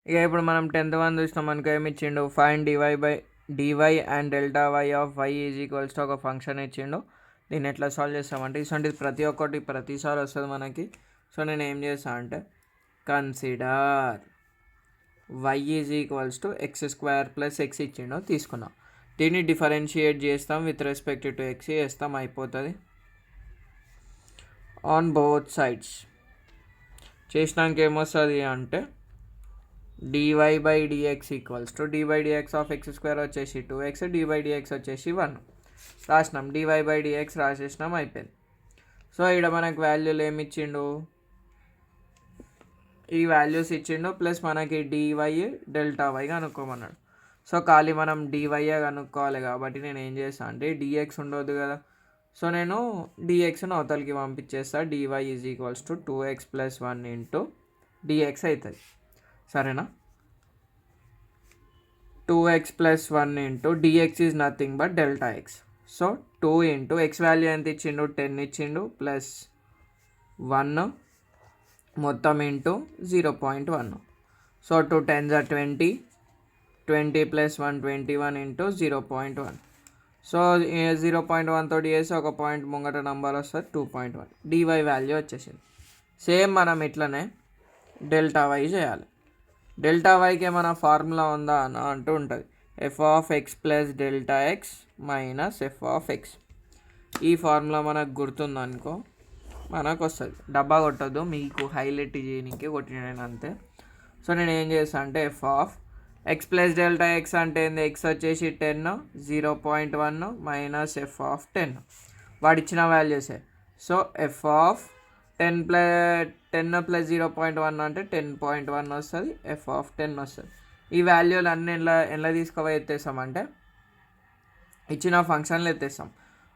ఇక ఇప్పుడు మనం 10th వన్ చూసినాం మనకు ఏమి ఇచ్చిండు, find d y and delta y of y is equals to ఒక ఫంక్షన్ ఇచ్చిండు. దీన్ని ఎట్లా సాల్వ్ చేస్తామంటే ఇటువంటిది ప్రతిసారి వస్తుంది మనకి. సో నేను ఏం చేస్తాను అంటే consider y is equals to x square plus x ఇచ్చిండు, తీసుకున్నాం. దీన్ని డిఫరెన్షియేట్ చేస్తాం విత్ రెస్పెక్ట్ టు ఎక్స్ చేస్తాం, అయిపోతుంది. ఆన్ బోత్ సైడ్స్ చేసినాక ఏమొస్తుంది అంటే d y by d x equals to d y d x of x square వచ్చేసి 2x, డివై డిఎక్స్ వచ్చేసి 1 రాసినాం. డివై బై డిఎక్స్ రాసేసినాం, అయిపోయింది. సో ఇక్కడ మనకు వాల్యూలు ఏమి ఇచ్చిండు, ఈ వాల్యూస్ ఇచ్చిండు, ప్లస్ మనకి డివై డెల్టా వై కనుక్కోమన్నాడు. సో ఖాళీ మనం డివైఏ కనుక్కోవాలి కాబట్టి నేను ఏం చేస్తాను అంటే డిఎక్స్ ఉండొద్దు కదా, సో నేను డిఎక్స్ను అవతలకి పంపించేస్తా. Dy is equals to 2x + 1 into dx అవుతుంది, సరేనా. 2x + 1 into dx is nothing but delta x. So 2 into x value ఎంత ఇచ్చిండు, 10 ఇచ్చిండు, ప్లస్ 1 మొత్తం into 0.1. So 2 10s are 20, 20 + 1 21 into 0.1. So 0.1 తోటి చేసి ఒక పాయింట్ ముంగట నెంబర్ వస్తుంది 2.1. డివై వాల్యూ వచ్చేసింది. సేమ్ మనం ఇట్లనే డెల్టా వై చేయాలి. డెల్టా వైకి ఏమైనా ఫార్ములా ఉందా అని అంటూ ఉంటుంది, f(x + Δx - f(x). ఈ ఫార్ములా మనకు గుర్తుందనుకో మనకు వస్తుంది. డబ్బా కొట్టద్దు, మీకు హైలైట్ చేయడానికి కొట్టినాను అంతే. సో నేను ఏం చేస్తాను అంటే f(x + Δx) అంటే ఏంది, ఎక్స్ వచ్చేసి 10, 0.1 - f(10) వాడు ఇచ్చిన వాల్యూసే. సో f(10 + 0.1) అంటే 10.1 వస్తుంది, f(10) వస్తుంది. ఈ వాల్యూలు అన్నీ ఎలా తీసుకుపోయి ఎత్తేస్తామంటే ఇచ్చిన ఫంక్షన్లు ఎత్తేస్తాం.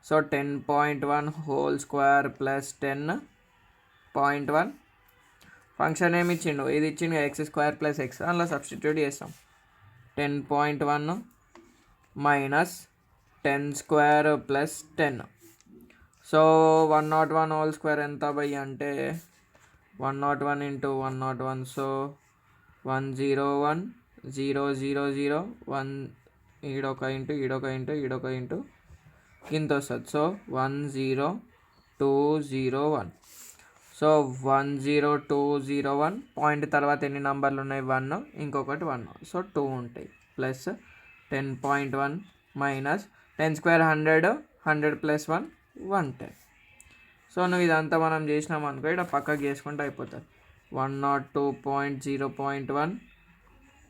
So 10.1 whole square plus 10.1 function ఏమి ఇచ్చిండు, ఇది ఇచ్చిండు ఎక్స్ స్క్వేర్ ప్లస్ ఎక్స్, అందులో సబ్స్టిట్యూట్ చేస్తాం. 10.1 minus 10 square plus 10. So 101 whole square ఎంత బై అంటే 101 ఇంటూ 101. సో 101 0 0 0 1 ఈడొక ఇంటూ ఈడొక ఇంటూ ఈడొక ఇంటూ ఇంత వస్తుంది. సో 10201. సో 10201 పాయింట్ తర్వాత ఎన్ని నెంబర్లు ఉన్నాయి, 1, ఇంకొకటి 1, సో 2 ఉంటాయి. Plus 10.1 minus 10 square 100, 100 + 1 110. సో నువ్వు ఇదంతా మనం చేసినాం అనుకో, ఇక్కడ పక్కకి చేసుకుంటే అయిపోతుంది. 102.0.1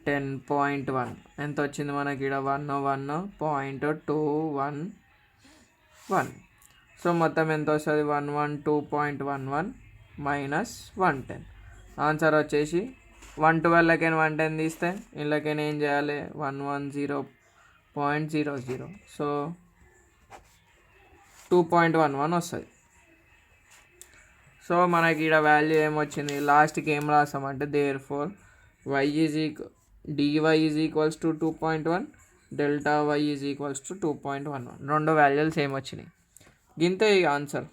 10.1 ఎంత వచ్చింది మనకి, ఇక్కడ 101.211. సో మొత్తం ఎంత వస్తుంది, 112.11 మైనస్ 110. ఆన్సర్ వచ్చేసి 112 110 తీస్తే ఇళ్ళకి ఏం చేయాలి, 110.00. సో 2.11 వస్తుంది. సో మనకి ఇక్కడ వాల్యూ ఏమొచ్చింది, లాస్ట్కి ఏం రాసామంటే therefore dy is equals to 2.1, delta y is equals to 2.11. రెండు వాల్యూలు సేమ్ వచ్చినాయి. గింతే ఈ ఆన్సర్.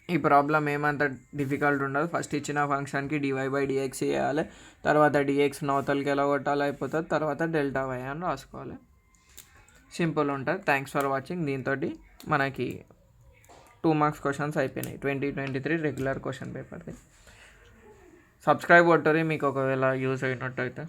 ఈ ప్రాబ్లం ఏమంత డిఫికల్ట్ ఉండదు. ఫస్ట్ ఇచ్చిన ఫంక్షన్కి డివై బై డిఎక్స్ చేయాలి, తర్వాత డిఎక్స్ నవతలకి ఎలా కొట్టాలి అయిపోతుంది, తర్వాత డెల్టా వై అని రాసుకోవాలి. సింపుల్ ఉంటుంది. Thanks for watching. దీంతో మనకి 2 మార్క్స్ క్వశ్చన్స్ అయిపోయినాయి 2023 రెగ్యులర్ క్వశ్చన్ పేపర్ది. సబ్స్క్రైబ్ కొట్టరి మీకు ఒకవేళ యూజ్ అయినట్టయితే.